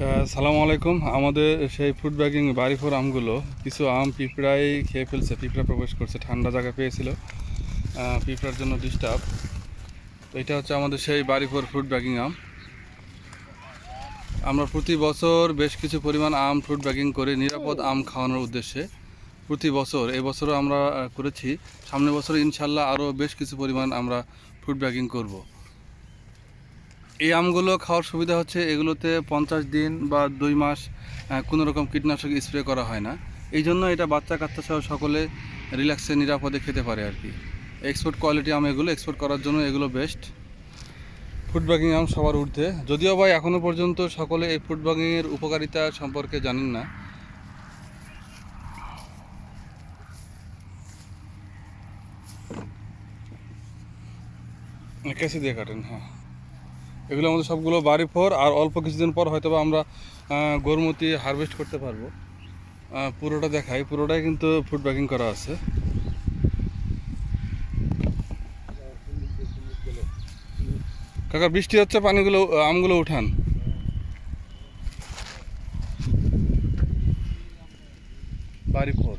সালামু আলাইকুম। আমাদের সেই ফুড ব্যাগিং বাড়িফোর আমগুলো কিছু আম পিঁপড়াই খেয়ে ফেলছে, পিঁপড়া প্রবেশ করছে, ঠান্ডা জায়গা পেয়েছিল, পিঁপড়ার জন্য ডিস্টার্ব। তো এটা হচ্ছে আমাদের সেই বাড়িফোর ফুড ব্যাগিং আম। আমরা প্রতি বছর বেশ কিছু পরিমাণ আম ফুড ব্যাগিং করে নিরাপদ আম খাওয়ানোর উদ্দেশ্যে প্রতি বছর, এবছরও আমরা করেছি। সামনের বছর ইনশাল্লাহ আরও বেশ কিছু পরিমাণ আমরা ফুড ব্যাগিং করব। এই আমগুলো খাওয়ার সুবিধা হচ্ছে এগুলোতে 50 দিন বা 2 মাস কোনো রকম কীটনাশক স্প্রে করা হয় না। এই জন্য এটা বাচ্চা কাচ্চা সহ সকলে রিল্যাক্সে নিরাপদে খেতে পারে আর কি। এক্সপোর্ট কোয়ালিটি আম এগুলো, এক্সপোর্ট করার জন্য এগুলো বেস্ট। ফুড ব্যাগিং আম সবার ঊর্ধ্বে, যদিও ভাই এখনও পর্যন্ত সকলে এই ফুড ব্যাগিংয়ের উপকারিতা সম্পর্কে জানেন না। কেসি দিয়ে কাটেন, হ্যাঁ। এগুলো আমাদের সবগুলো বাড়িফোর, আর অল্প কিছুদিন পর হয়তো বা আমরা গরমতি হারভেস্ট করতে পারবো। পুরোটা দেখাই, পুরোটাই কিন্তু ফুড ব্যাগিং করা আছে। কাকা বৃষ্টি হচ্ছে, পানিগুলো আমগুলো উঠান। বাড়িফোর